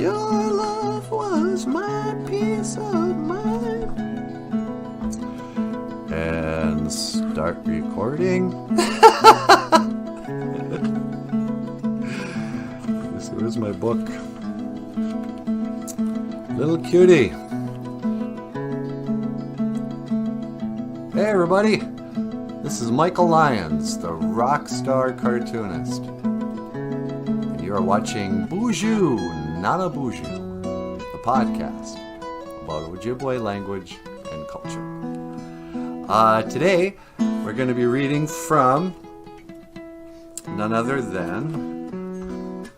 Your love was my peace of mind. And start recording. Where's my book? Little Cutie. Hey everybody, this is Michael Lyons, the rock star cartoonist. And you are watching BOOZHOO NANABOOZHOO, the podcast about Ojibwe language and culture. Today, we're going to be reading from none other than...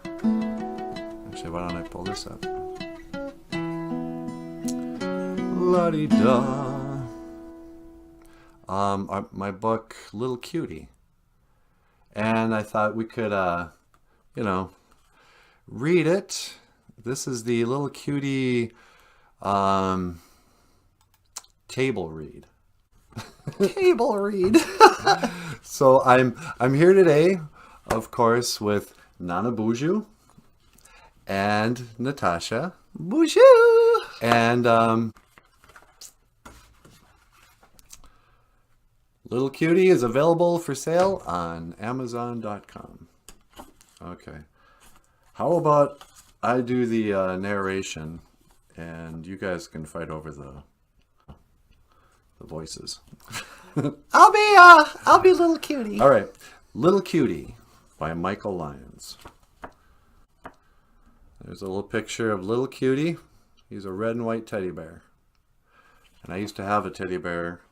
Actually, why don't I pull this up? La-di-da. My book, Little Cutie. And I thought we could, read it. This is the Little Cutie table read. Table read. So I'm here today, of course, with NANABOOZHOO and Natasha. BOOZHOO! And Little Cutie is available for sale on Amazon.com. Okay. How about I do the narration and you guys can fight over the voices. I'll be Little Cutie. All right. Little Cutie by Michael Lyons. There's a little picture of Little Cutie. He's a red and white teddy bear. And I used to have a teddy bear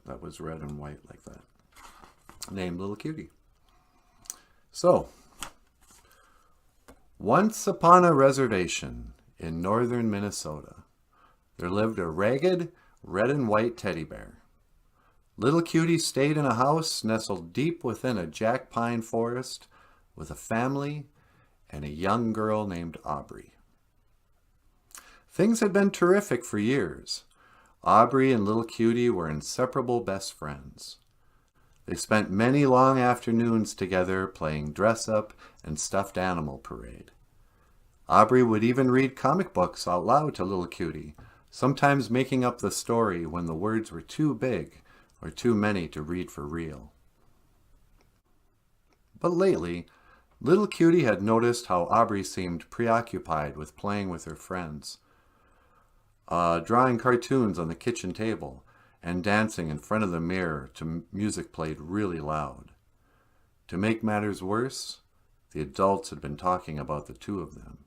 that was red and white like that, named Little Cutie. So, once upon a reservation in northern Minnesota, there lived a ragged red and white teddy bear. Little Cutie stayed in a house nestled deep within a jack pine forest with a family and a young girl named Aubrey. Things had been terrific for years. Aubrey and Little Cutie were inseparable best friends. They spent many long afternoons together playing dress-up and stuffed animal parade. Aubrey would even read comic books out loud to Little Cutie, sometimes making up the story when the words were too big or too many to read for real. But lately, Little Cutie had noticed how Aubrey seemed preoccupied with playing with her friends, drawing cartoons on the kitchen table, and dancing in front of the mirror to music played really loud. To make matters worse, the adults had been talking about the two of them.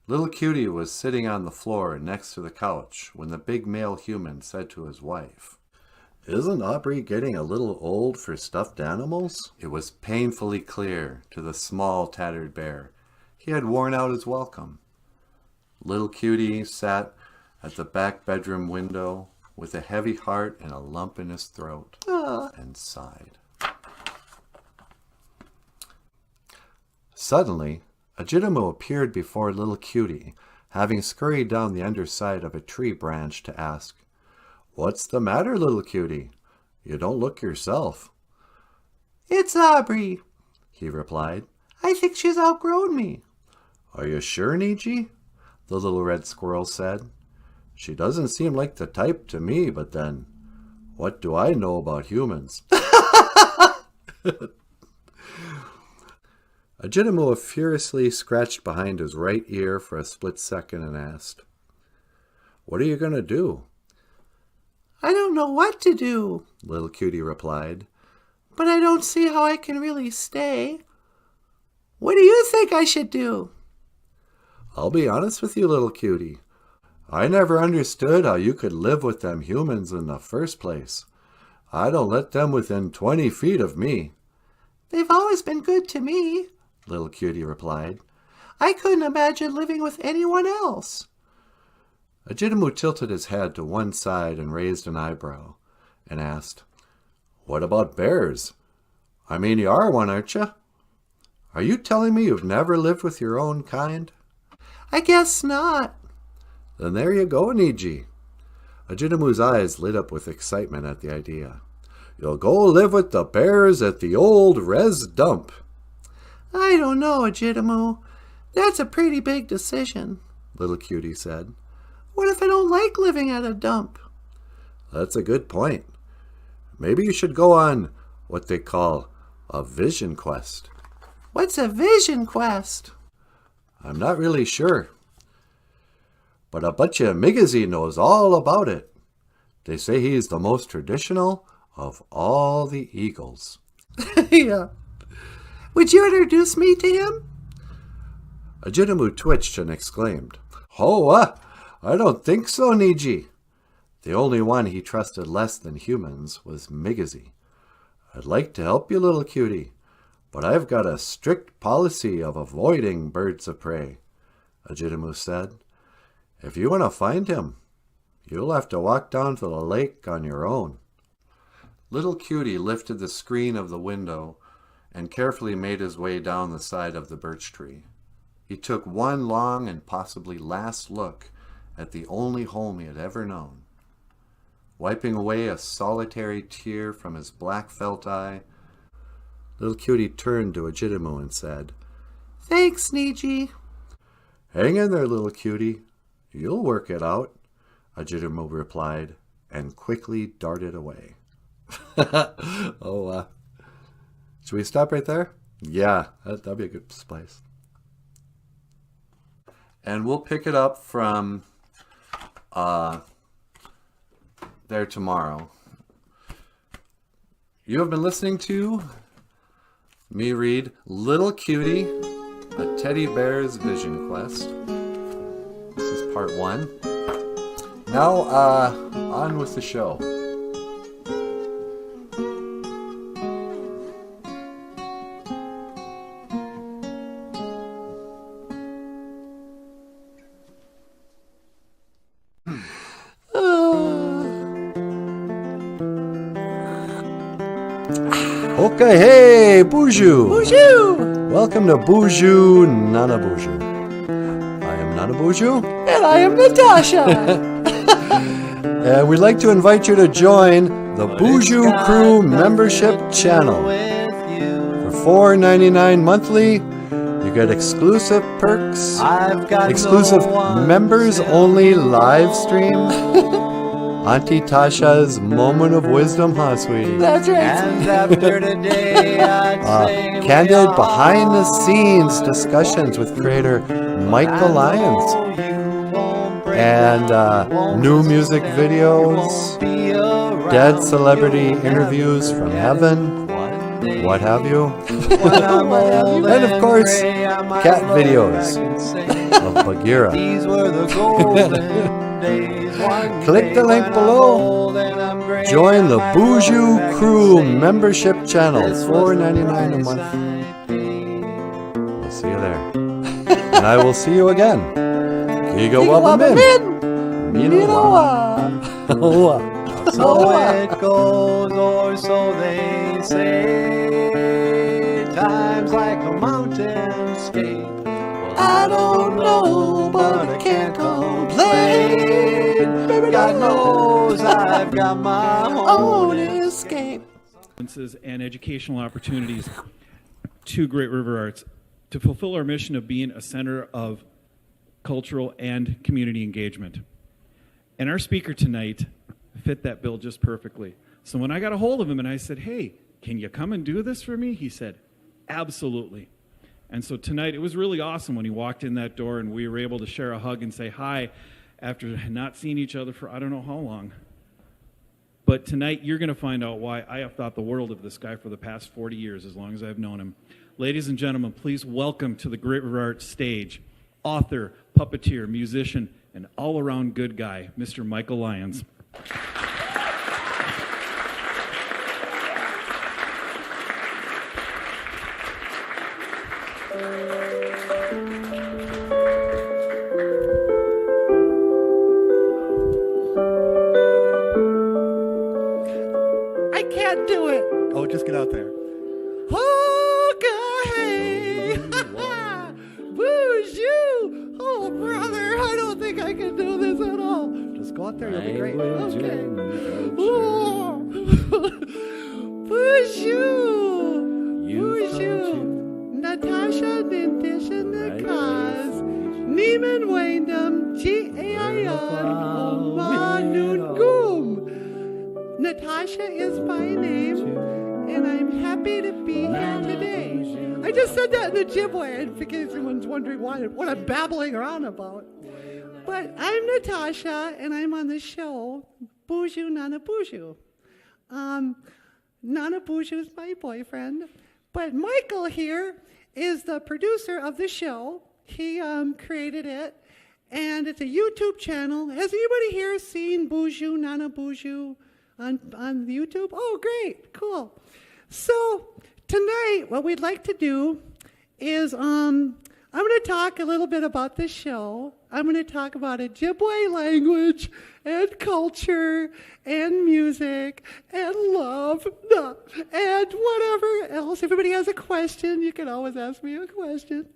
Little Cutie was sitting on the floor next to the couch when the big male human said to his wife, "Isn't Aubrey getting a little old for stuffed animals?" It was painfully clear to the small, tattered bear he had worn out his welcome. Little Cutie sat at the back bedroom window with a heavy heart and a lump in his throat and sighed. Suddenly, a Jitamo appeared before Little Cutie, having scurried down the underside of a tree branch to ask, "What's the matter, Little Cutie? You don't look yourself." It's Aubrey, he replied. I think she's outgrown me. Are you sure, Niji? The little red squirrel said. She doesn't seem like the type to me, but then, what do I know about humans? Ajitamoa furiously scratched behind his right ear for a split second and asked, "What are you going to do?" I don't know what to do, Little Cutie replied. But I don't see how I can really stay. What do you think I should do? I'll be honest with you, Little Cutie. I never understood how you could live with them humans in the first place. I don't let them within 20 feet of me. They've always been good to me, Little Cutie replied. I couldn't imagine living with anyone else. Ajitamu tilted his head to one side and raised an eyebrow, and asked, "What about bears? I mean, you are one, aren't you? Are you telling me you've never lived with your own kind?" I guess not. Then there you go, Niji. Ajitamu's eyes lit up with excitement at the idea. You'll go live with the bears at the old res dump. I don't know, Ajitamu. That's a pretty big decision. Little Cutie said. What if I don't like living at a dump? That's a good point. Maybe you should go on what they call a vision quest. What's a vision quest? I'm not really sure. But I bet you Migazy knows all about it. They say he's the most traditional of all the eagles. Yeah. Would you introduce me to him? Ajitamu twitched and exclaimed, Oh, I don't think so, Niji. The only one he trusted less than humans was Migazy. I'd like to help you, little cutie, but I've got a strict policy of avoiding birds of prey, Ajitamu said. If you want to find him, you'll have to walk down to the lake on your own. Little Cutie lifted the screen of the window and carefully made his way down the side of the birch tree. He took one long and possibly last look at the only home he had ever known. Wiping away a solitary tear from his black felt eye, Little Cutie turned to Ajitamu and said, Thanks, Niji. Hang in there, Little Cutie. You'll work it out, Ajitamu replied, and quickly darted away. Should we stop right there? Yeah, that'd be a good place. And we'll pick it up from there tomorrow. You have been listening to me read Little Cutie, a Teddy Bear's Vision Quest. This is part 1. Now, on with the show. Okay, hey, BOOZHOO! BOOZHOO! Welcome to BOOZHOO NANABOOZHOO. I am NANABOOZHOO. And I am Natasha. And we'd like to invite you to join the BOOZHOO Crew membership channel. For $4.99 monthly, you get exclusive perks, exclusive members-only live stream, Auntie Tasha's moment of wisdom, huh, sweetie? That's right. And after today, candid behind-the-scenes discussions with creator Michael Lyons, and new music videos, dead celebrity interviews from heaven, what have you, and of course, cat videos of Bagheera. These were the golden days. Click the link below. Join the BOOZHOO Crew membership channel, $4.99 a month. We'll see you there. And I will see you again. Kiga Wabamin. Minawa. So it goes, or so they say. Times like a mountainscape. I don't know, but I can't complain. God knows I've got my own escape. And educational opportunities to Great River Arts to fulfill our mission of being a center of cultural and community engagement. And our speaker tonight fit that bill just perfectly. So when I got a hold of him and I said, hey, can you come and do this for me? He said, absolutely. And so tonight, it was really awesome when he walked in that door and we were able to share a hug and say hi after not seeing each other for I don't know how long. But tonight, you're going to find out why I have thought the world of this guy for the past 40 years, as long as I've known him. Ladies and gentlemen, please welcome to the Great River Arts stage, author, puppeteer, musician, and all-around good guy, Mr. Michael Lyons. I can't do it. Oh, just get out there. Okay. BOOZHOO. Oh, brother, I don't think I can do this at all. Just go out there. You'll be great. Okay. Oh. BOOZHOO. BOOZHOO. Natasha didn't dish in the car. Manungum. Natasha is my name, and I'm happy to be here today. I just said that in Ojibwe, in case anyone's wondering what I'm babbling around about. But I'm Natasha, and I'm on the show, BOOZHOO NANABOOZHOO. NANABOOZHOO is my boyfriend, but Michael here is the producer of the show. He created it, and it's a YouTube channel. Has anybody here seen BOOZHOO NANABOOZHOO on YouTube? Oh, great, cool. So tonight, what we'd like to do is I'm going to talk a little bit about the show. I'm going to talk about Ojibwe language and culture and music and love and whatever else. If everybody has a question, you can always ask me a question.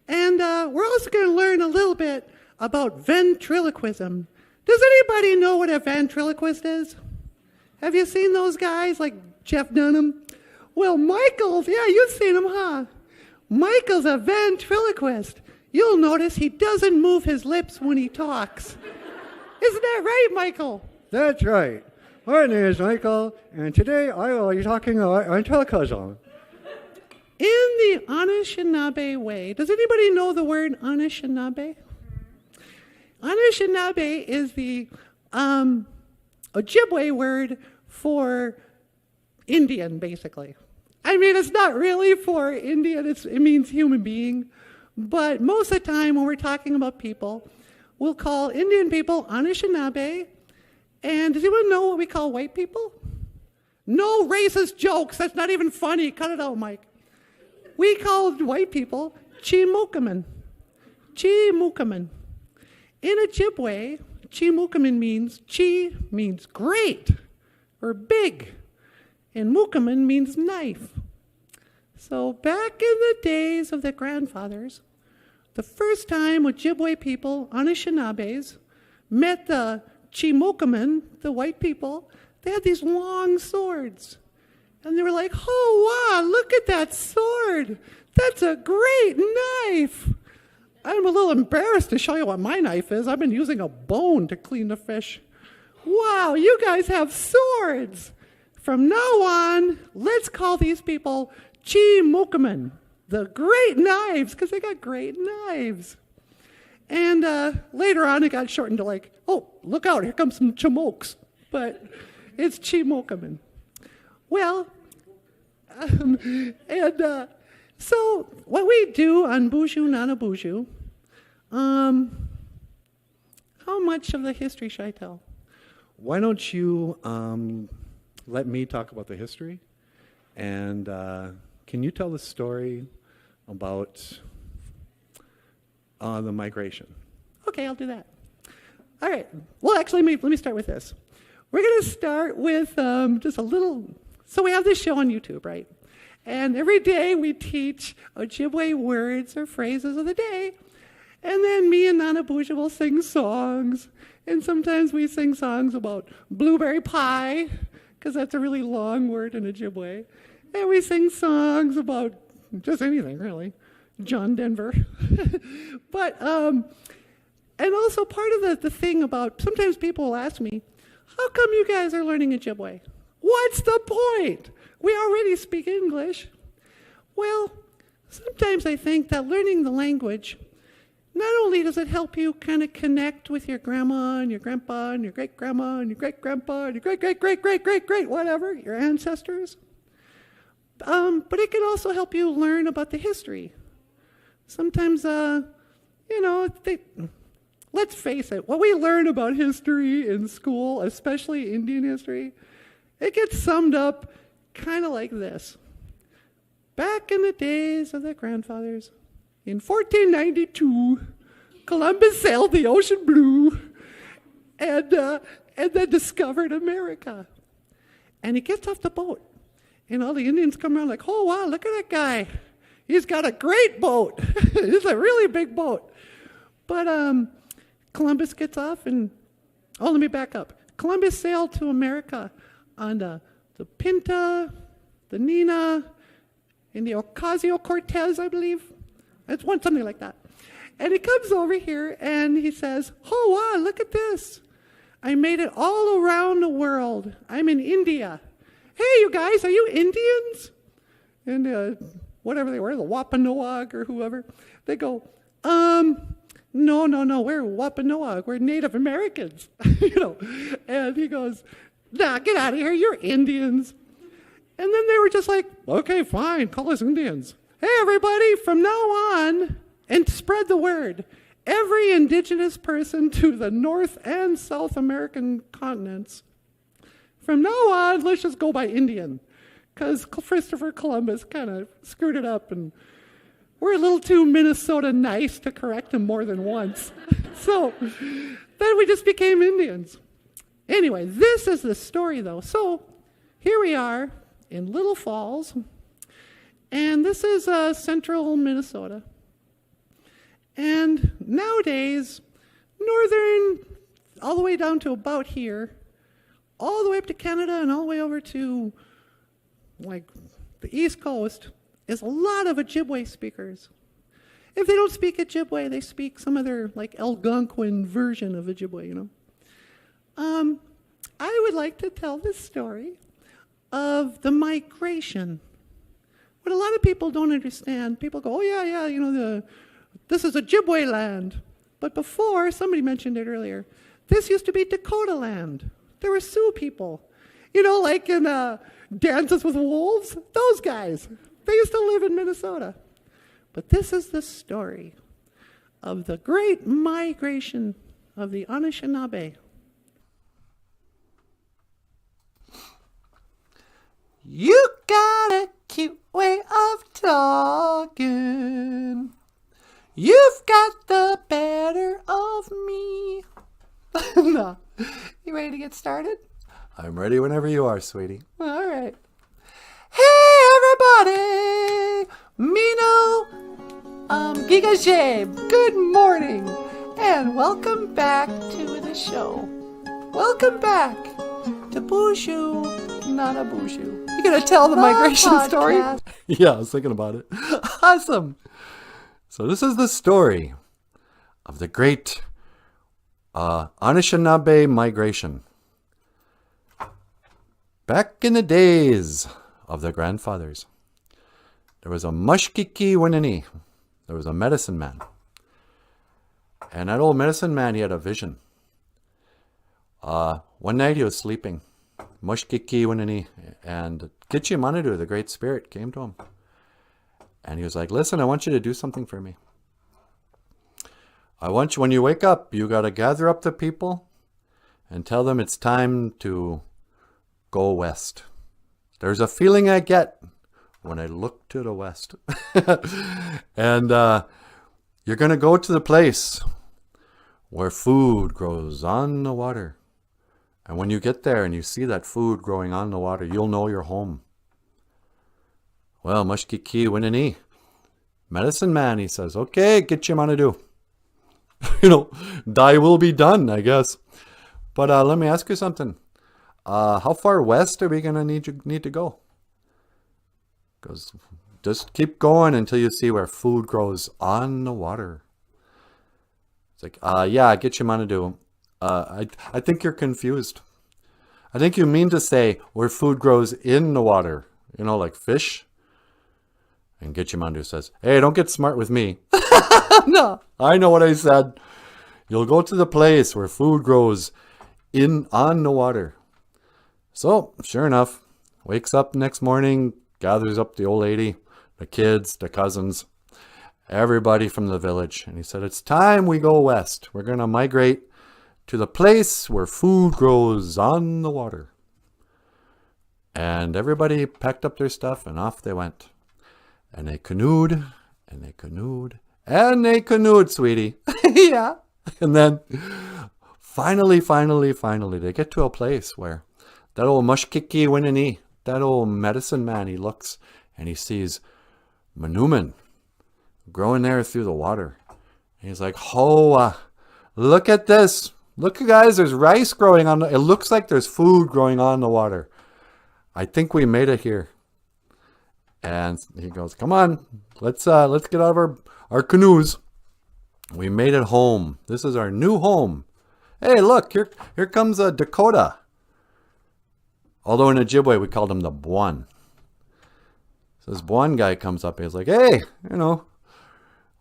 And we're also going to learn a little bit about ventriloquism. Does anybody know what a ventriloquist is? Have you seen those guys like Jeff Dunham? Well, Michael's, yeah, you've seen him, huh? Michael's a ventriloquist. You'll notice he doesn't move his lips when he talks. Isn't that right, Michael? That's right. My name is Michael, and today I will be talking about ventriloquism. In the Anishinaabe way, does anybody know the word Anishinaabe? Anishinaabe is the Ojibwe word for Indian, basically. I mean, it's not really for Indian, it means human being. But most of the time when we're talking about people, we'll call Indian people Anishinaabe. And does anyone know what we call white people? No racist jokes. That's not even funny. Cut it out, Mike. We call white people Chimukaman. Chimukaman. In Ojibwe, Chimukaman means chi means great or big, and mukaman means knife. So back in the days of the grandfathers, the first time Ojibwe people, Anishinaabes, met the Chimukaman, the white people, they had these long swords. And they were like, oh, wow, look at that sword. That's a great knife. I'm a little embarrassed to show you what my knife is. I've been using a bone to clean the fish. Wow, you guys have swords. From now on, let's call these people Chimukaman, the great knives, because they got great knives. And later on, it got shortened to like, oh, look out, here comes some Chimokes. But it's Chimukaman. Well, so what we do on BOOZHOO NANABOOZHOO, how much of the history should I tell? Why don't you let me talk about the history? And can you tell the story about the migration? Okay, I'll do that. All right. Well, actually, let me start with this. We're going to start with just a little. So we have this show on YouTube, right? And every day we teach Ojibwe words or phrases of the day. And then me and NANABOOZHOO will sing songs. And sometimes we sing songs about blueberry pie, because that's a really long word in Ojibwe. And we sing songs about just anything, really. John Denver. But, and also part of the thing about, sometimes people will ask me, how come you guys are learning Ojibwe? What's the point? We already speak English. Well, sometimes I think that learning the language, not only does it help you kind of connect with your grandma and your grandpa and your great-grandma and your great-grandpa and your great-great-great-great-great-great, whatever, your ancestors, but it can also help you learn about the history. Sometimes, let's face it, what we learn about history in school, especially Indian history, it gets summed up kind of like this. Back in the days of their grandfathers, in 1492, Columbus sailed the ocean blue and then discovered America. And he gets off the boat. And all the Indians come around like, oh, wow, look at that guy. He's got a great boat. It's a really big boat. But Columbus gets off and, let me back up. Columbus sailed to America on the Pinta, the Nina, and the Ocasio-Cortez, I believe. It's something like that. And he comes over here and he says, oh, wow, look at this. I made it all around the world. I'm in India. Hey, you guys, are you Indians? And whatever they were, the Wampanoag or whoever, they go, no, we're Wampanoag. We're Native Americans, And he goes, nah, get out of here. You're Indians. And then they were just like, okay, fine, call us Indians. Hey, everybody, from now on, and spread the word. Every indigenous person to the North and South American continents, from now on, let's just go by Indian. Because Christopher Columbus kind of screwed it up, and we're a little too Minnesota nice to correct him more than once. So then we just became Indians. Anyway, this is the story, though. So here we are in Little Falls, and this is central Minnesota. And nowadays, northern, all the way down to about here, all the way up to Canada and all the way over to, like, the East Coast, is a lot of Ojibwe speakers. If they don't speak Ojibwe, they speak some other, like, Algonquin version of Ojibwe, I would like to tell this story of the migration. What a lot of people don't understand, people go, oh, yeah, this is Ojibwe land. But before, somebody mentioned it earlier, this used to be Dakota land. There were Sioux people. Like in Dances with Wolves, those guys. They used to live in Minnesota. But this is the story of the great migration of the Anishinaabe. You got a cute way of talking. You've got the better of me. No. You ready to get started? I'm ready whenever you are, sweetie. All right. Hey, everybody! Mino, Giga Jabe, good morning, and welcome back to the show. Welcome back to BOOZHOO NANABOOZHOO. You gonna tell the migration story? Yeah, I was thinking about it. Awesome. So this is the story of the great Anishinaabe migration. Back in the days of their grandfathers, there was a Mushkiki Winini. There was a medicine man. And that old medicine man, he had a vision. One night he was sleeping. Mushkiki Winini. And Kitchi Manadu, the great spirit, came to him. And he was like, listen, I want you to do something for me. I want you, when you wake up, you got to gather up the people and tell them it's time to go west. There's a feeling I get when I look to the west. And you're going to go to the place where food grows on the water. And when you get there and you see that food growing on the water, you'll know you're home. Well, Mushkiki Winini, medicine man, he says, okay, get your money do. Thy will be done, I guess. But let me ask you something. How far west are we going to need to go? Because just keep going until you see where food grows on the water. It's like, yeah, get your money do. I think you're confused. I think you mean to say where food grows in the water, like fish. And Gitchimandu says, hey, don't get smart with me. No, I know what I said. You'll go to the place where food grows on the water. So, sure enough, wakes up next morning, gathers up the old lady, the kids, the cousins, everybody from the village. And he said, it's time we go west. We're going to migrate to the place where food grows on the water. And everybody packed up their stuff and off they went. And they canoed, and they canoed, and they canoed, sweetie. Yeah. And then finally, they get to a place where that old Mushkiki Winini, that old medicine man, he looks and he sees Manuman growing there through the water. And he's like, oh, look at this. Look, guys, there's rice growing on it looks like there's food growing on the water. I think we made it here. And he goes, come on, let's get out of our canoes. We made it home. This is our new home. Hey, look, here comes a Dakota. Although in Ojibwe, we called him the Buon. So this Buon guy comes up and he's like, hey,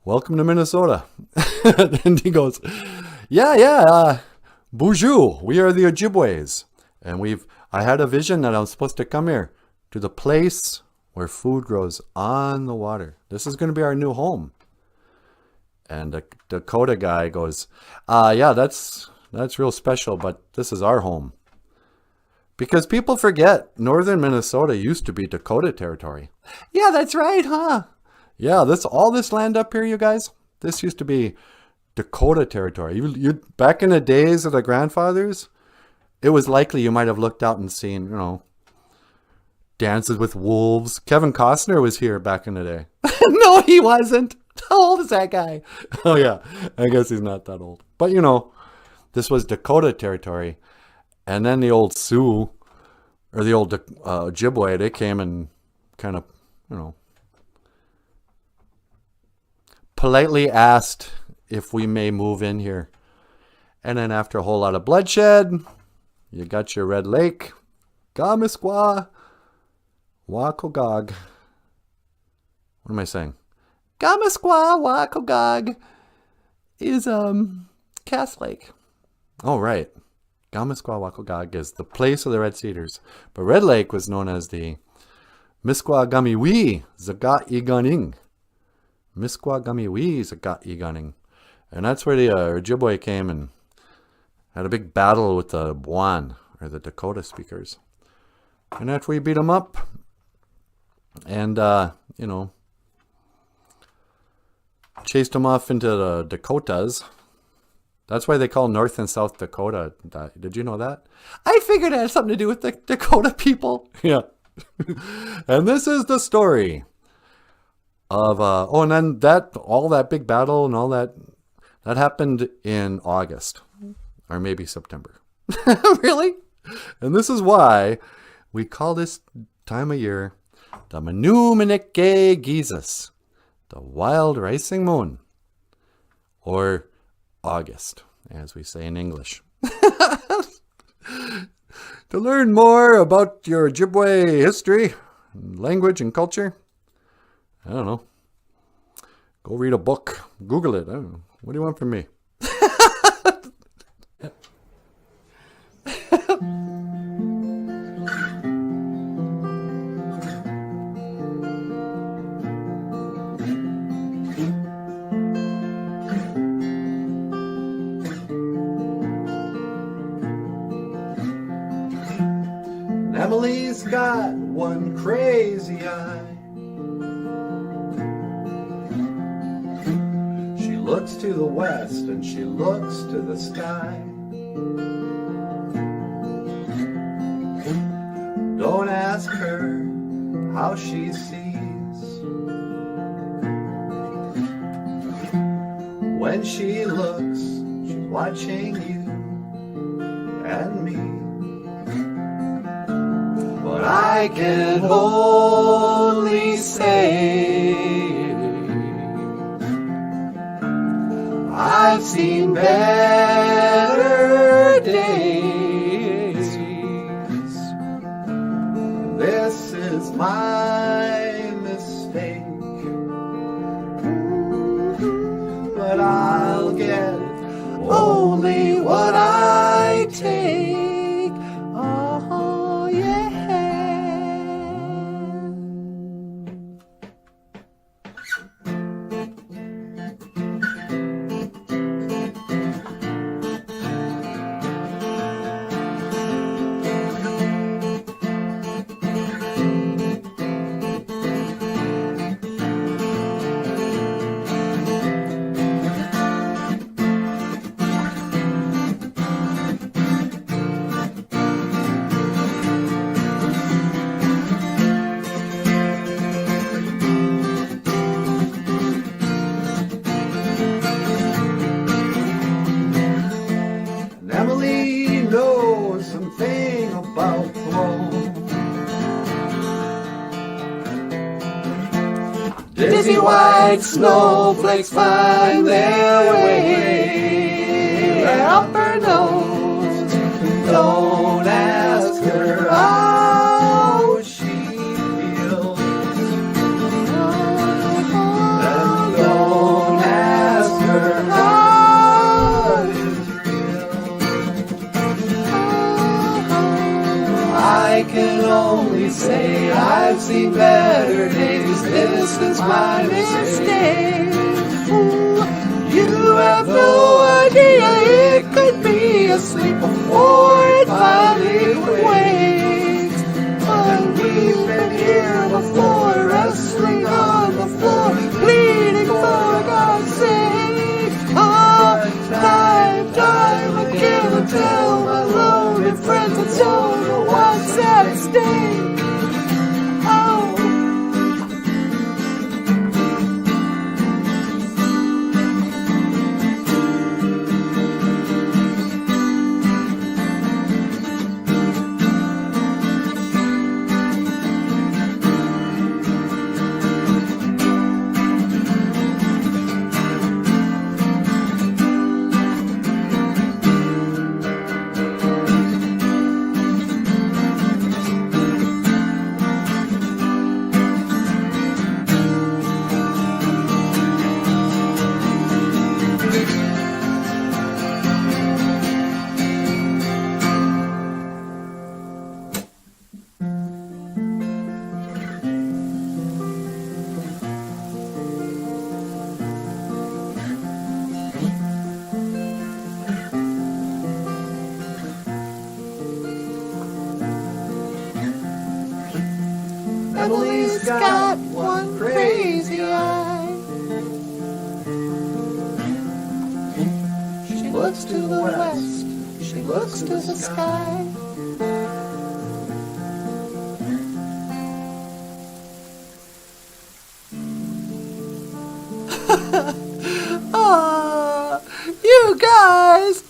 welcome to Minnesota. And he goes, yeah, BOOZHOO, we are the Ojibways. And I had a vision that I was supposed to come here to the place where food grows on the water. This is going to be our new home. And the Dakota guy goes, yeah, that's real special, but this is our home. Because people forget northern Minnesota used to be Dakota territory. Yeah, that's right, huh? Yeah, all this land up here, you guys, this used to be Dakota territory. You back in the days of the grandfathers, it was likely you might have looked out and seen, Dances with Wolves. Kevin Costner was here back in the day. No, he wasn't. How old is that guy? Oh, yeah. I guess he's not that old. But, this was Dakota territory. And then the old Sioux, or the old Ojibwe, they came and kind of, politely asked if we may move in here. And then after a whole lot of bloodshed, you got your Red Lake, Gamisqua, Wakogog. What am I saying? Gamisqua, Wakogog is Cass Lake. Oh, right. Gamisqua, Wakogog is the place of the Red Cedars. But Red Lake was known as the Misquagamiwi Zagat Iganing. Misquagamiwi Zagat Iganing. And that's where the Ojibwe came and had a big battle with the Buon, or the Dakota speakers. And after we beat them up, and, chased them off into the Dakotas. That's why they call North and South Dakota that. Did you know that? I figured it had something to do with the Dakota people. Yeah. And this is the story of, and then all that big battle and all that happened in August. Or maybe September. Really? And this is why we call this time of year the Manuminike Geezus, the wild rising moon, or August, as we say in English. To learn more about your Ojibwe history, language, and culture, I don't know, go read a book, Google it, I don't know. What do you want from me? Emily's got one crazy eye. She looks to the west and she looks to the sky. Don't ask her how she sees. When she looks, she's watching you and me. But I can only say I've seen better days. This is my mistake, but I'll get only what I take. Oh, yeah. Emily knows something about flow. Dizzy white snowflakes find their way say I've seen better days. This is my mistake. Ooh, you have no idea it could be asleep before it finally wakes. But we've been here before, wrestling on the floor, pleading for God's sake. Time again, until my lonely friends and don't know what's at stake. Oh. Emily's got one crazy eye. She looks to the west, she looks to the sky. Ah, you guys!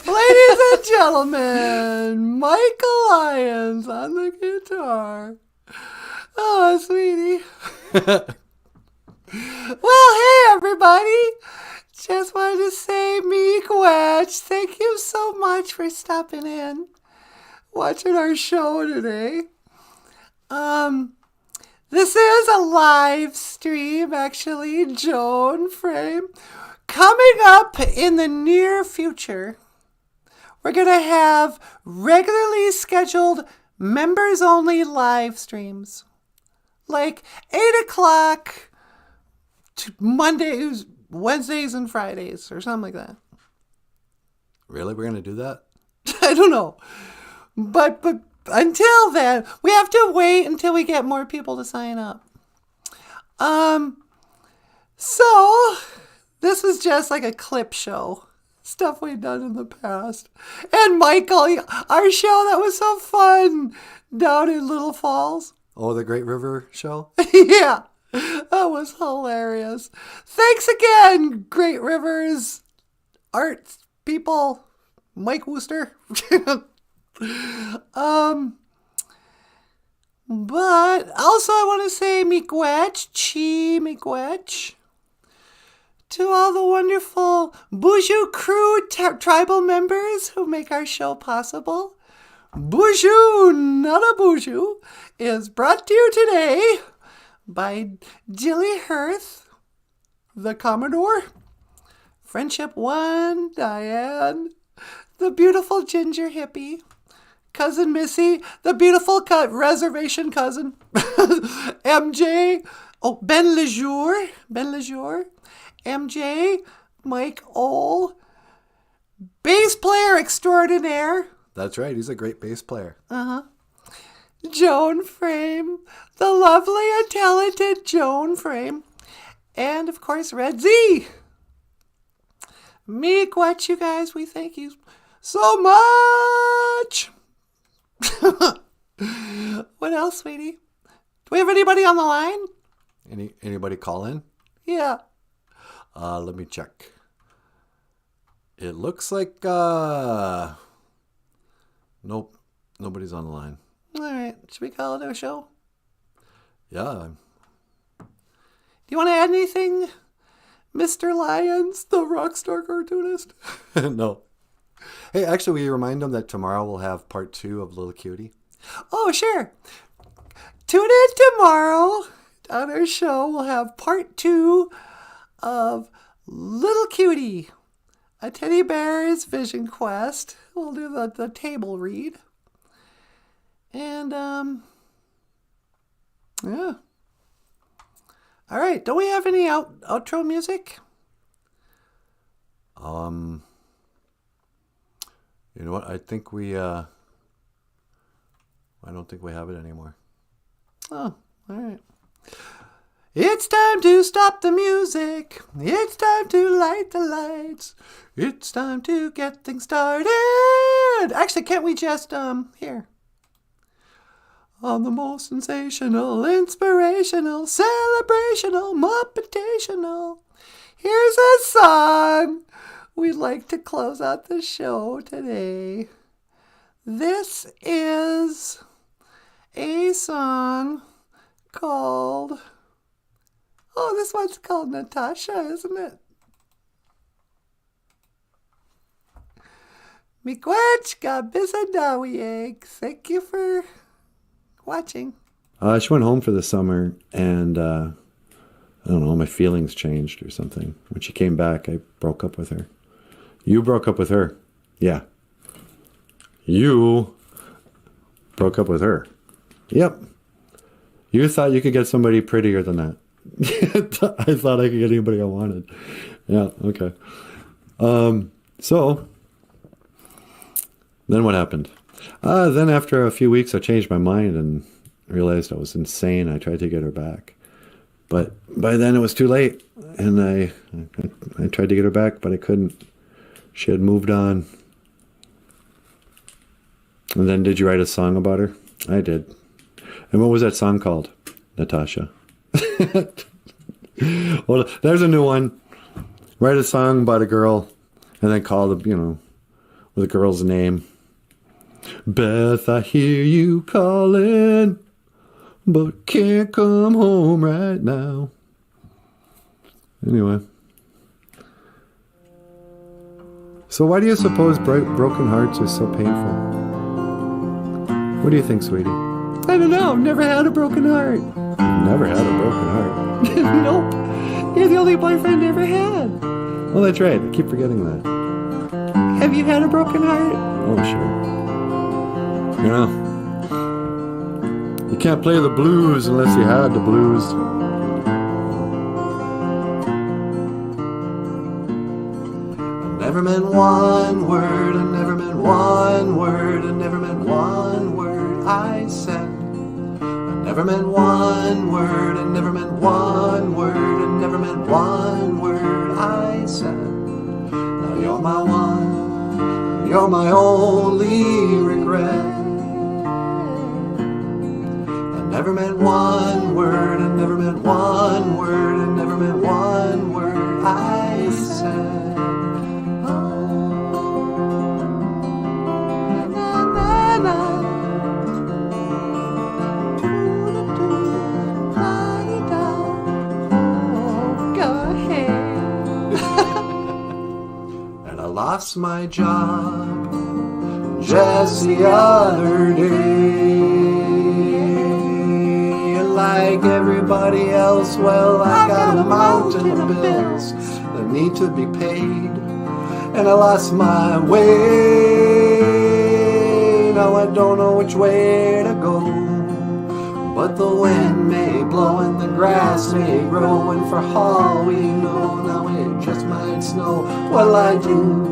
Ladies and gentlemen, Michael Lyons on the guitar. Oh, sweetie. Well, hey, everybody. Just wanted to say, Meekwetch, thank you so much for stopping in, watching our show today. This is a live stream, actually, Joan Frame. Coming up in the near future, we're going to have regularly scheduled members-only live streams. Like 8 o'clock to Mondays, Wednesdays, and Fridays, or something like that. Really? We're going to do that? I don't know. But until then, we have to wait until we get more people to sign up. So this was just like a clip show. Stuff we've done in the past. And Michael, our show that was so fun down in Little Falls. Oh, the Great River show? Yeah, that was hilarious. Thanks again, Great Rivers art people, Mike Wooster. But also I want to say Miigwech, to all the wonderful BOOZHOO crew tribal members who make our show possible. BOOZHOO NANABOOZHOO is brought to you today by Jilly Hearth, the Commodore, Friendship One, Diane, the beautiful ginger hippie, Cousin Missy, the beautiful reservation cousin, MJ, Ben Lejour, MJ, Mike Ole, bass player extraordinaire. That's right. He's a great bass player. Joan Frame, the lovely and talented Joan Frame, and of course Red Z. Miigwech, you guys, we thank you so much. What else, sweetie? Do we have anybody on the line? Anybody call in? Yeah. Let me check. It looks like nope, nobody's on the line. All right. Should we call it a show? Yeah. Do you want to add anything, Mr. Lyons, the rock star cartoonist? No. Hey, actually, will you remind them that tomorrow we'll have part 2 of Little Cutie? Oh, sure. Tune in tomorrow on our show. We'll have part 2 of Little Cutie, a teddy bear's vision quest. We'll do the table read. And, yeah. All right. Don't we have any outro music? You know what? I think I don't think we have it anymore. Oh, all right. It's time to stop the music. It's time to light the lights. It's time to get things started. Actually, can't we just, here. On the most sensational, inspirational, celebrational, muppetational. Here's a song we'd like to close out the show today. This is a song called... Oh, this one's called Natasha, isn't it? Miigwech bisadawi egg. Thank you for watching. She went home for the summer, and I don't know, my feelings changed or something. When she came back, I broke up with her. You broke up with her. Yeah. You broke up with her. Yep. You thought you could get somebody prettier than that. I thought I could get anybody I wanted. Yeah, okay. So, then what happened? Then after a few weeks, I changed my mind and realized I was insane. I tried to get her back. But by then it was too late. And I tried to get her back, but I couldn't. She had moved on. And then did you write a song about her? I did. And what was that song called? Natasha. Well, there's a new one. Write a song about a girl and then call the, with a girl's name. Beth, I hear you calling, but can't come home right now. Anyway. So why do you suppose broken hearts are so painful? What do you think, sweetie? I don't know. I've never had a broken heart. You've never had a broken heart. Nope. You're the only boyfriend I ever had. Well, that's right. I keep forgetting that. Have you had a broken heart? Oh, sure. You can't play the blues unless you had the blues. I never meant one word, I never meant one word, I never meant one word I said. I never meant one word, I never meant one word, I never meant one word I said. Now you're my one, you're my only regret. I never meant one word, I never meant one word, I never meant one word I said. Lost my job just the other day. And like everybody else, well, I got a mountain of bills that need to be paid. And I lost my way. Now I don't know which way to go. But the wind may blow and the grass may grow, and for all we know, now it just might snow. What'll I do?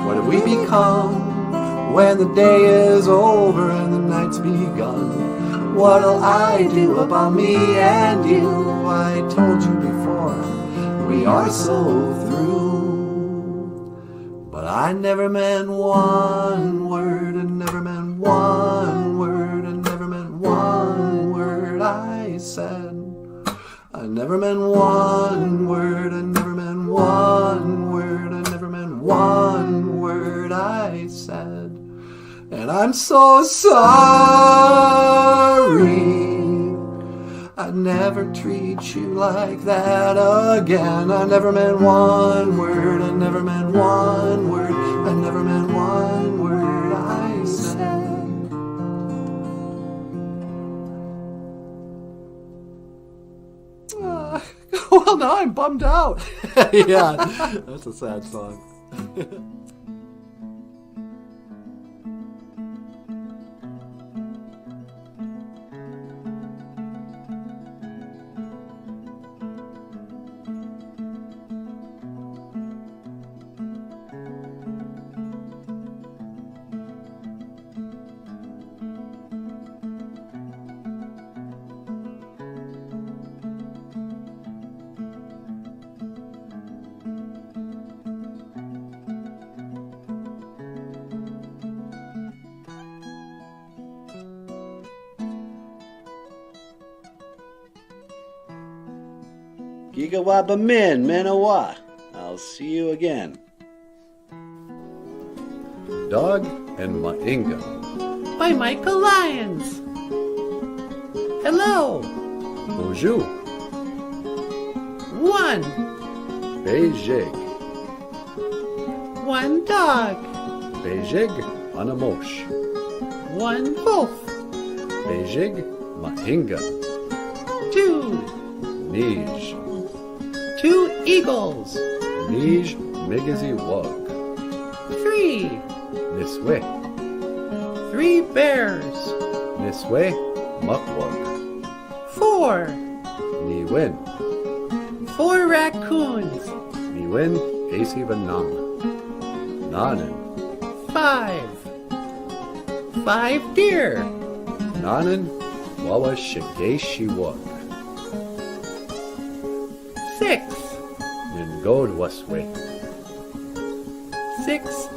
What have we become when the day is over and the night's begun? What'll I do about me and you? I told you before, we are so through. But I never meant one word, and never meant one word, and never meant one word I said. I never meant one word, I never meant one word, I never meant one word I said. And I'm so sorry. I'd never treat you like that again. I never meant one word, I never meant one word, I never meant one word I said. Well, now I'm bummed out. Yeah, that's a sad song. Gigawaba Min Menawa. I'll see you again. Dog and Mainga. By Michael Lyons. Hello. BOOZHOO. 1. Beijig. 1 dog. Beijig Anamosh. 1 wolf. Beijig Mainga. 2. Nij. 2 eagles. Nij Migazi Wug. 3. Niswe. 3 bears. Niswe Mukwug. 4. Niwin. 4 raccoons. Niwin Asi Vanam. Nanan. 5. 5 deer. Nanan Wawa Shigeshi Wug. 6. Ningod Waswe. 6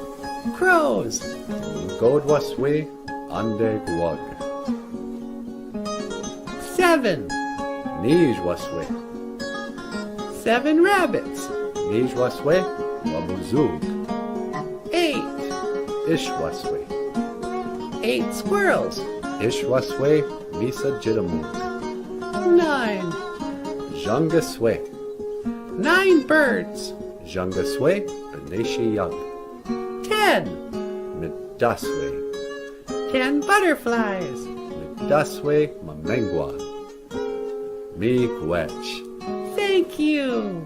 crows. Ningod Waswe Andeg Wug. 7. Nij Waswe. 7 rabbits. Nij Waswe Wabuzug. 8. Ish Waswe. 8 squirrels. Ish Waswe Misa Jitamug. 9. Jungaswe. 9 birds. Jungaswe Beneshi Yug. 10. Midaswe. 10 butterflies. Midaswe Mamengwa. Miigwech. Thank you.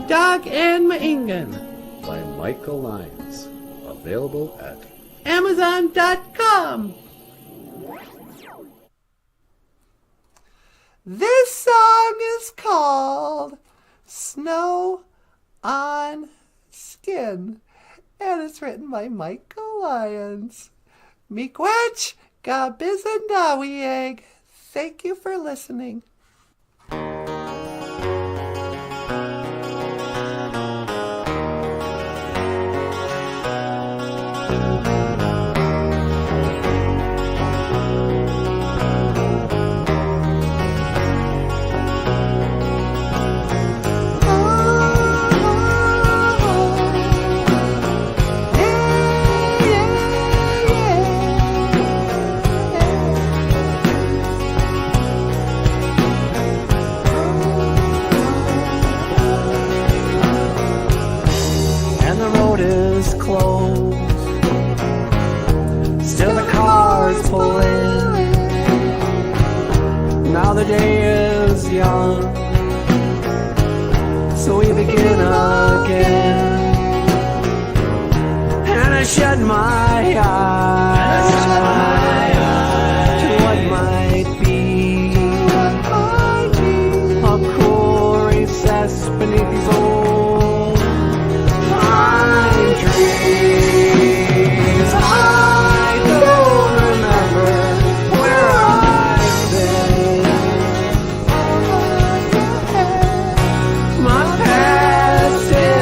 Dog and Maingan. By Michael Lyons. Available at Amazon.com. This song is called Snow on Skin, and it's written by Michael Lyons. Miigwech Gabizendawieg. Thank you for listening. And the road is closed. Still the cars pull in. Now the day is young, so we begin again. And I shed my eyes to what might be a cool recess beneath these old pine trees. I don't remember where I've been. My past is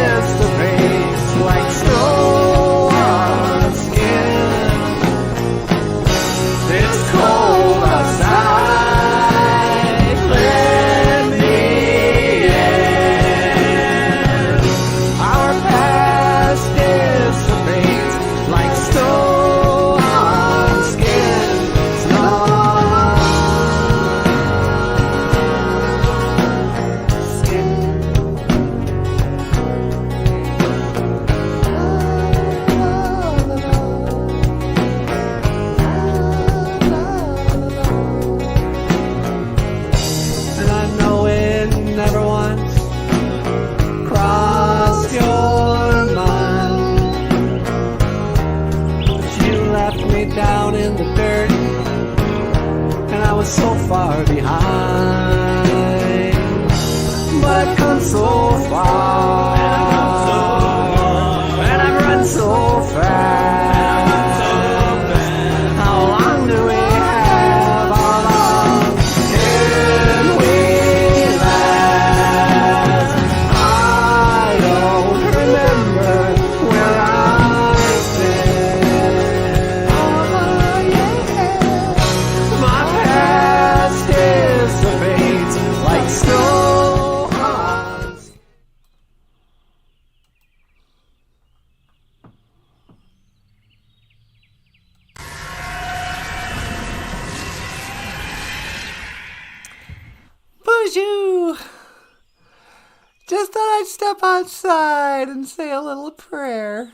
step outside and say a little prayer.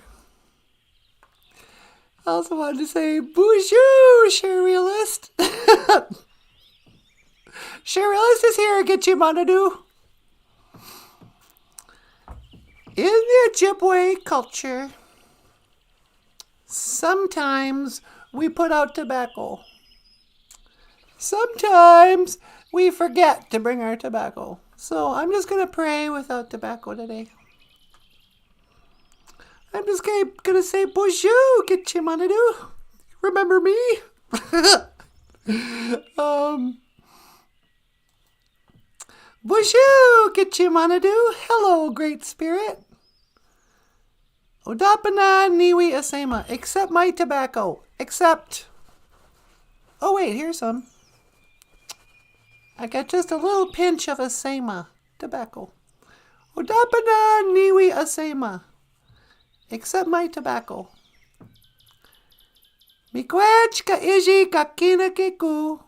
I also wanted to say, BOOZHOO, Surrealist. Surrealist is here, Gitchimanadu. In the Ojibwe culture, sometimes we put out tobacco. Sometimes we forget to bring our tobacco. So I'm just going to pray without tobacco today. I'm just going to say, BOOZHOO, Gitchimanadu. Remember me? BOOZHOO, Gitchimanadu. Hello, Great Spirit. Odapana niwi asema. Accept my tobacco. Accept. Oh, wait, here's some. I got just a little pinch of asema tobacco. Odapana niwi asema. Accept my tobacco. Miigwech ka iji kakina keku.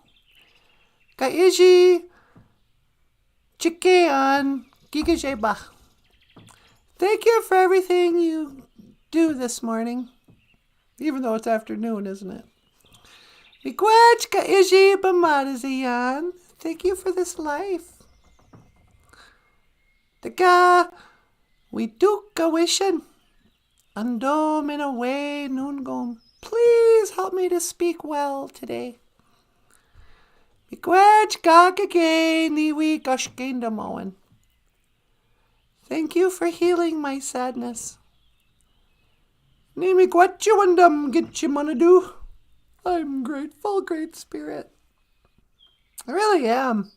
Ka iji chikean gigajeba. Thank you for everything you do this morning. Even though it's afternoon, isn't it? Miigwech ka iji bamadaziyan. Thank you for this life. Daga we duka wishin. Andom in a way noongom. Please help me to speak well today. Miigwech gagage niwi gashgendamoen. Thank you for healing my sadness. Nimi gwatchuandam gitchimanadu. I'm grateful, Great Spirit. I really am.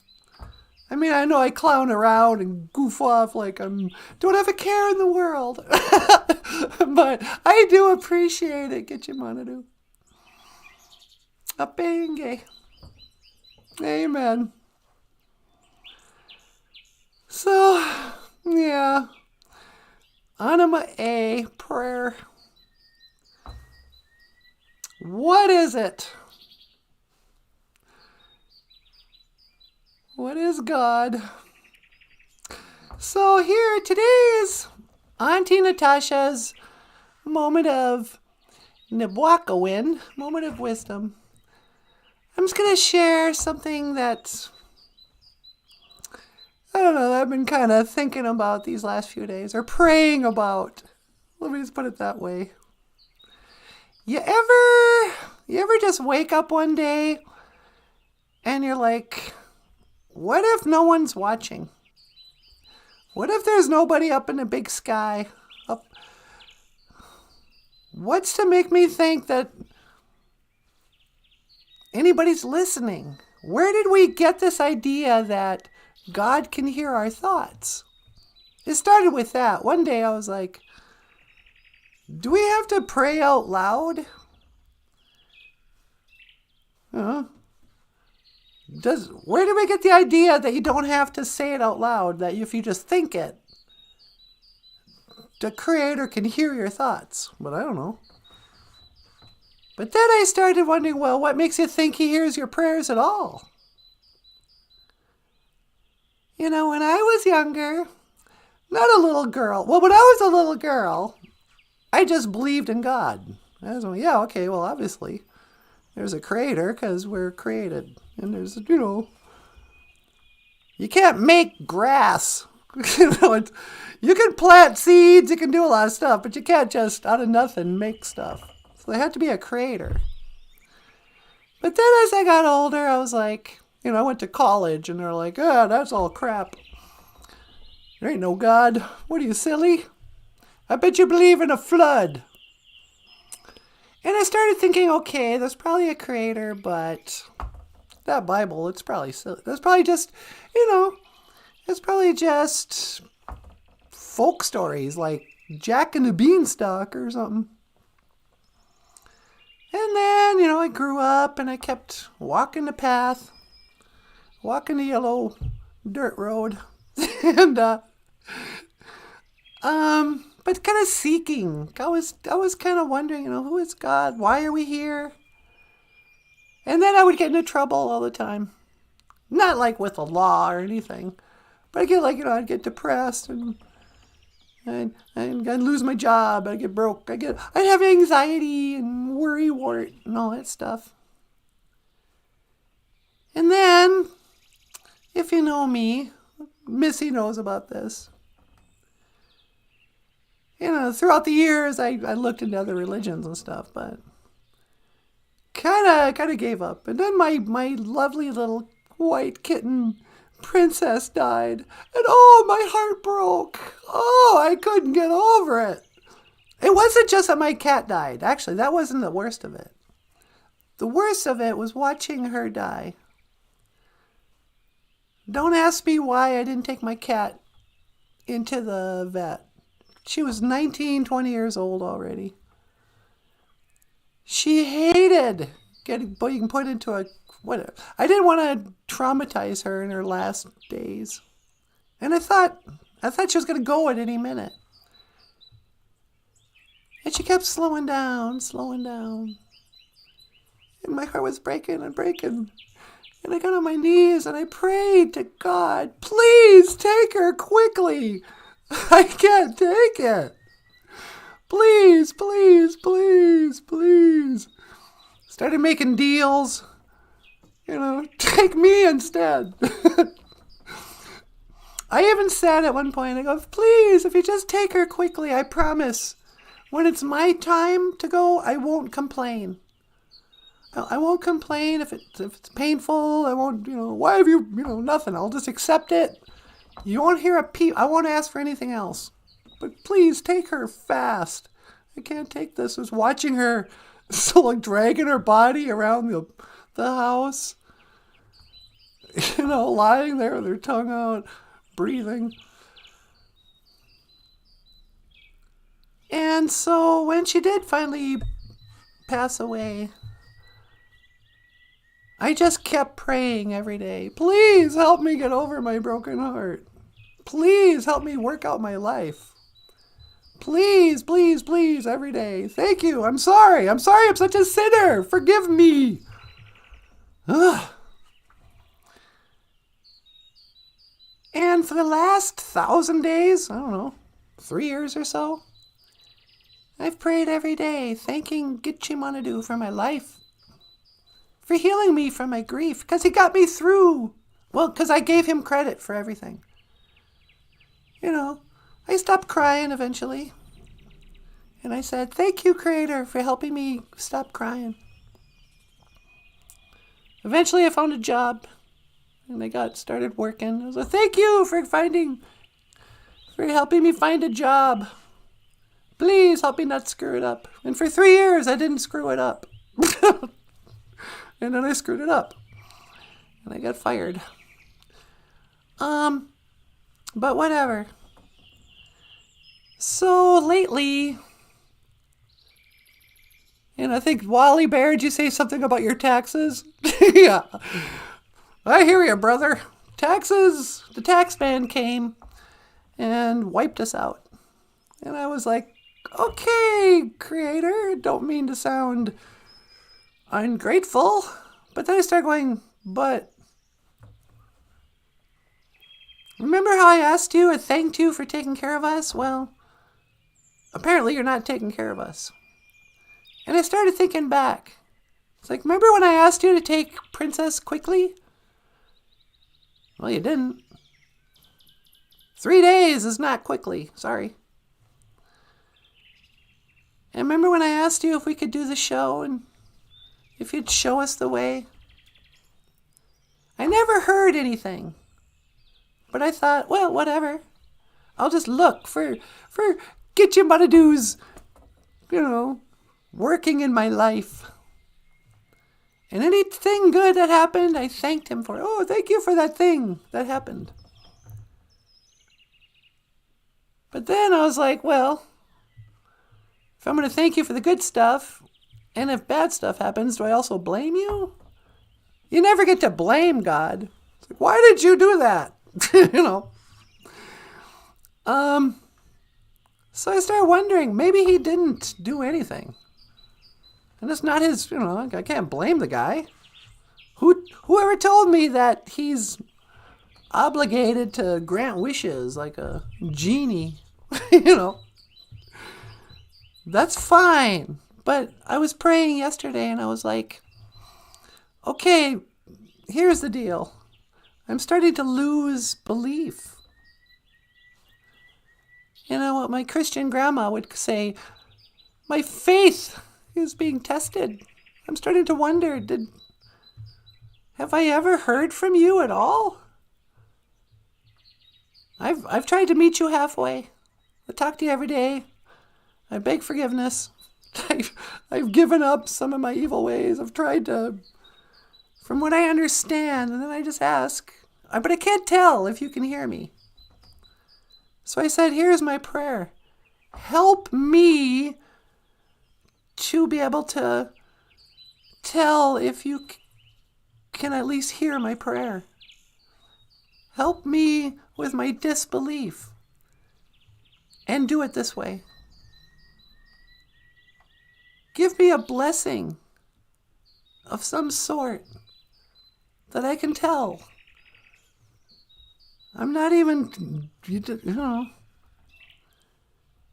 I mean, I know I clown around and goof off like don't have a care in the world. But I do appreciate it, Gitchimanadu. Apenge. Amen. So, yeah. Anima A, prayer. What is it? What is God? So here, today is Auntie Natasha's moment of Nibwakawin, moment of wisdom. I'm just going to share something that, I don't know, I've been kind of thinking about these last few days, or praying about. Let me just put it that way. You ever just wake up one day and you're like, what if no one's watching? What if there's nobody up in the big sky? What's to make me think that anybody's listening? Where did we get this idea that God can hear our thoughts? It started with that. One day I was like, do we have to pray out loud? Where did we get the idea that you don't have to say it out loud, that if you just think it, the Creator can hear your thoughts? But I don't know. But then I started wondering, well, what makes you think He hears your prayers at all? You know, when I was younger, not a little girl. Well, when I was a little girl, I just believed in God. I was like, yeah, okay, well, obviously, there's a Creator because we're created. And there's, you can't make grass. You can plant seeds, you can do a lot of stuff, but you can't just out of nothing make stuff. So there had to be a Creator. But then as I got older, I was like, I went to college and they're like, that's all crap. There ain't no God. What are you, silly? I bet you believe in a flood. And I started thinking, okay, there's probably a Creator, but that Bible, it's probably silly. That's probably just, it's probably just folk stories like Jack and the Beanstalk or something. And then, I grew up and I kept walking the path, walking the yellow dirt road, and but kind of seeking. I was kind of wondering, who is God? Why are we here? And then I would get into trouble all the time. Not like with the law or anything, but I'd get I'd get depressed and I'd lose my job. I'd get broke. I'd have anxiety and worry wart and all that stuff. And then, if you know me, Missy knows about this. Throughout the years, I looked into other religions and stuff, but kind of gave up. And then my lovely little white kitten princess died, and oh, my heart broke. Oh, I couldn't get over it. It wasn't just that my cat died. Actually, that wasn't the worst of it. The worst of it was watching her die. Don't ask me why I didn't take my cat into the vet. She was 19, 20 years old already. She hated getting put into a whatever. I didn't want to traumatize her in her last days. And I thought she was going to go at any minute. And she kept slowing down. And my heart was breaking and breaking. And I got on my knees and I prayed to God, please take her quickly. I can't take it. Please, please, please, please. Started making deals. Take me instead. I even said at one point, I go, please, if you just take her quickly, I promise, when it's my time to go, I won't complain. I won't complain if it's painful. I won't, why have you, nothing. I'll just accept it. You won't hear a peep. I won't ask for anything else. But please take her fast. I can't take this. I was watching her, dragging her body around the house. Lying there with her tongue out, breathing. And so when she did finally pass away, I just kept praying every day. Please help me get over my broken heart. Please help me work out my life. Please, please, please, every day. Thank you. I'm sorry. I'm such a sinner. Forgive me. Ugh. And for the last 1,000 days, I don't know, 3 years or so, I've prayed every day, thanking Gitchimanadu for my life, for healing me from my grief, because he got me through. Well, because I gave him credit for everything. I stopped crying eventually. And I said, thank you, Creator, for helping me stop crying. Eventually I found a job. And I started working. I was like, thank you for helping me find a job. Please help me not screw it up. And for 3 years, I didn't screw it up. And then I screwed it up. And I got fired. But whatever. So lately, and I think, Wally Bear, did you say something about your taxes? Yeah. I hear you, brother. Taxes, the tax man came and wiped us out. And I was like, okay, Creator, don't mean to sound ungrateful. But then I started going, but remember how I asked you, I thanked you for taking care of us? Well, apparently you're not taking care of us. And I started thinking back. It's like, remember when I asked you to take Princess quickly? Well, you didn't. 3 days is not quickly. Sorry. And remember when I asked you if we could do the show and if you'd show us the way? I never heard anything. But I thought, well, whatever. I'll just look for Gitchimanadoo's, working in my life. And anything good that happened, I thanked him for it. Oh, thank you for that thing that happened. But then I was like, well, if I'm going to thank you for the good stuff, and if bad stuff happens, do I also blame you? You never get to blame God. It's like, why did you do that? So I started wondering, maybe he didn't do anything. And it's not his, I can't blame the guy. Whoever told me that he's obligated to grant wishes like a genie? you know. That's fine. But I was praying yesterday and I was like, okay, here's the deal. I'm starting to lose belief. You know what my Christian grandma would say, my faith is being tested. I'm starting to wonder, have I ever heard from you at all? I've tried to meet you halfway. I talk to you every day. I beg forgiveness. I've given up some of my evil ways. I've tried to, from what I understand, and then I just ask, but I can't tell if you can hear me. So I said, here's my prayer. Help me to be able to tell if you can at least hear my prayer. Help me with my disbelief. And do it this way. Give me a blessing of some sort that I can tell. I'm not even, you know.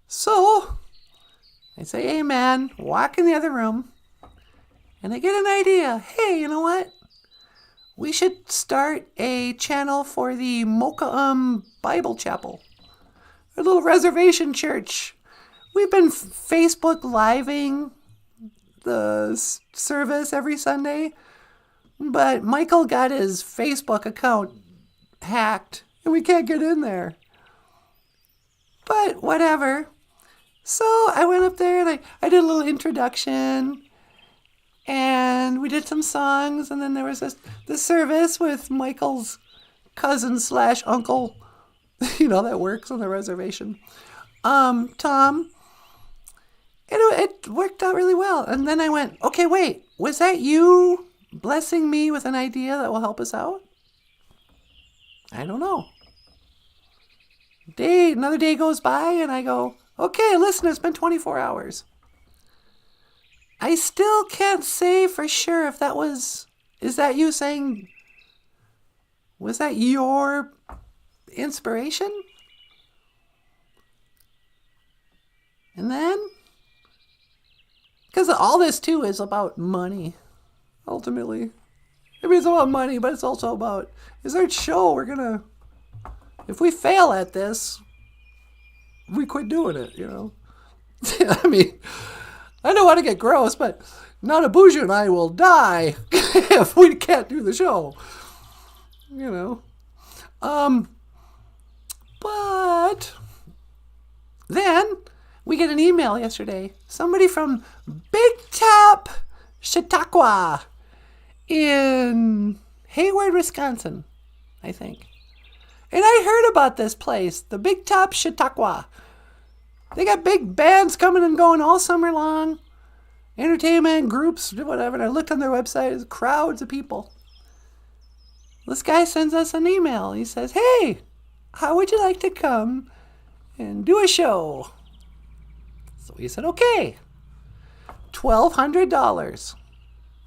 So, I say amen, walk in the other room, and I get an idea. Hey, you know what? We should start a channel for the Mocha Bible Chapel. A little reservation church. We've been Facebook living the service every Sunday, but Michael got his Facebook account hacked and we can't get in there. But whatever. So I went up there and I did a little introduction and we did some songs, and then there was this service with Michael's cousin / uncle, you know, that works on the reservation, Tom. It worked out really well. And then I went, okay, wait, was that you blessing me with an idea that will help us out? I don't know. Another day goes by and I go, okay, listen, it's been 24 hours. I still can't say for sure if is that you saying, was that your inspiration? And then, because all this too is about money, ultimately. I mean, it's about money, but it's also about, is our show, if we fail at this, we quit doing it, you know? I mean, I don't want to get gross, but Nanaboozhoo and I will die if we can't do the show, you know? But then we get an email yesterday. Somebody from Big Top, Chautauqua in Hayward, Wisconsin, I think. And I heard about this place, the Big Top Chautauqua. They got big bands coming and going all summer long. Entertainment, groups, whatever. And I looked on their website, there's crowds of people. This guy sends us an email. He says, hey, how would you like to come and do a show? So we said, okay, $1,200.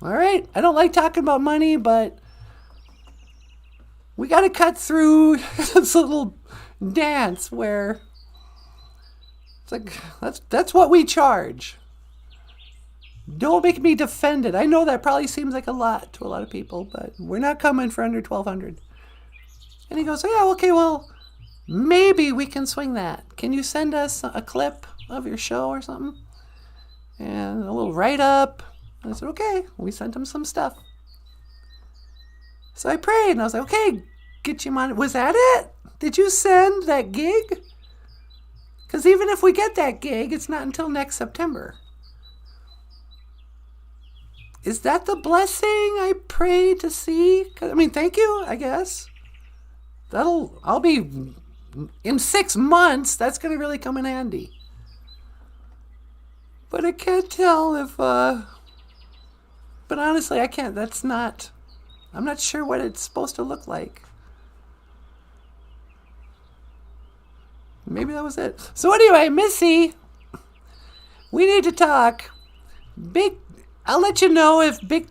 All right, I don't like talking about money, but we got to cut through this little dance where it's like, that's what we charge. Don't make me defend it. I know that probably seems like a lot to a lot of people, but we're not coming for under $1,200. And he goes, yeah, okay, well, maybe we can swing that. Can you send us a clip of your show or something? And a little write-up. And I said, okay. We sent him some stuff. So I prayed, and I was like, okay, get you money. Was that it? Did you send that gig? Because even if we get that gig, it's not until next September. Is that the blessing I prayed to see? I mean, thank you, I guess. I'll be, in 6 months, that's going to really come in handy. But I can't tell if, but honestly, I can't, I'm not sure what it's supposed to look like. Maybe that was it. So anyway, Missy, we need to talk. I'll let you know if Big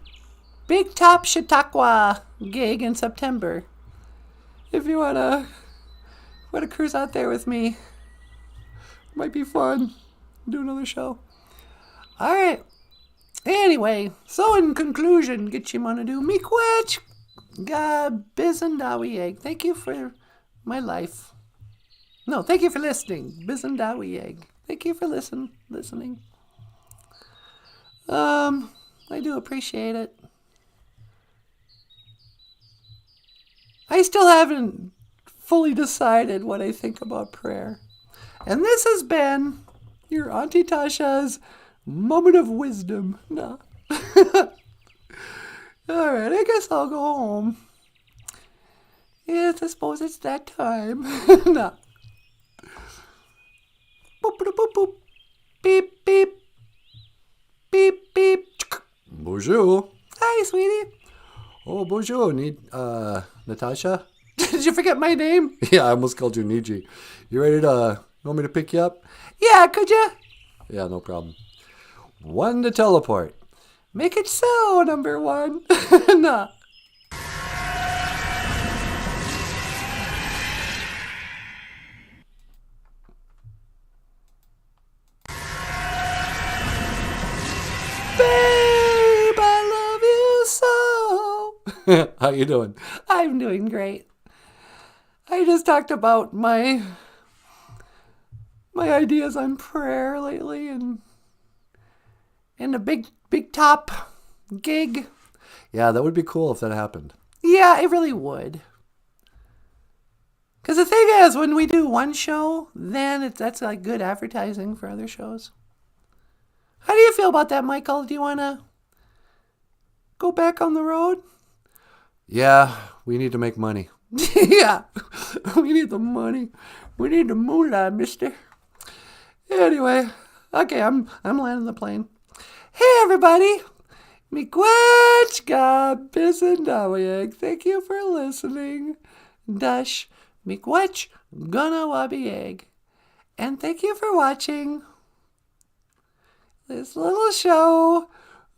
Top Chautauqua gig in September. If you wanna cruise out there with me. Might be fun. Do another show. All right. Anyway, so in conclusion, Gitchimanadu, Miigwech, Bizendawi egg. Thank you for my life. No, thank you for listening. Bizendawi egg. Thank you for listening. I do appreciate it. I still haven't fully decided what I think about prayer. And this has been your Auntie Tasha's moment of wisdom. No. All right, I guess I'll go home. Yes, I suppose it's that time. No. Boop, boop, boop, boop. Beep, beep. Beep, beep. Bonjour. Hi, sweetie. Oh, bonjour. Natasha? Did you forget my name? Yeah, I almost called you Niji. You ready to, you want me to pick you up? Yeah, could you? Yeah, no problem. 1 to teleport. Make it so, number 1. No. Babe, I love you so. How you doing? I'm doing great. I just talked about my ideas on prayer lately and a big top gig. Yeah, that would be cool if that happened. Yeah, it really would. Because the thing is, when we do one show, then that's like good advertising for other shows. How do you feel about that, Michael? Do you want to go back on the road? Yeah, we need to make money. Yeah, we need the money. We need the moolah, mister. Anyway, okay, I'm landing the plane. Hey, everybody. Miigwech Bizendawi. Thank you for listening. Dash Miigwech Ganawabi egg. And thank you for watching this little show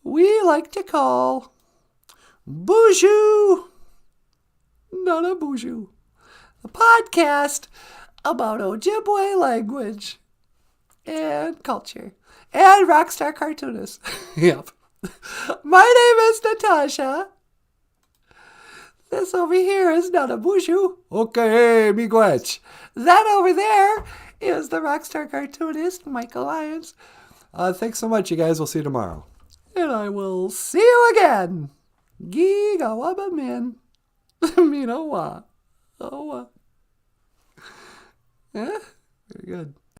we like to call BOOZHOO NANABOOZHOO, a podcast about Ojibwe language and culture and rockstar cartoonists. Yep. My name is Natasha. This over here is NANABOOZHOO. Okay, miigwech. That over there is the rockstar cartoonist Michael Lyons. Thanks so much, you guys. We'll see you tomorrow. And I will see you again. Gigawaba min. Minawa. Oh. Yeah, very good.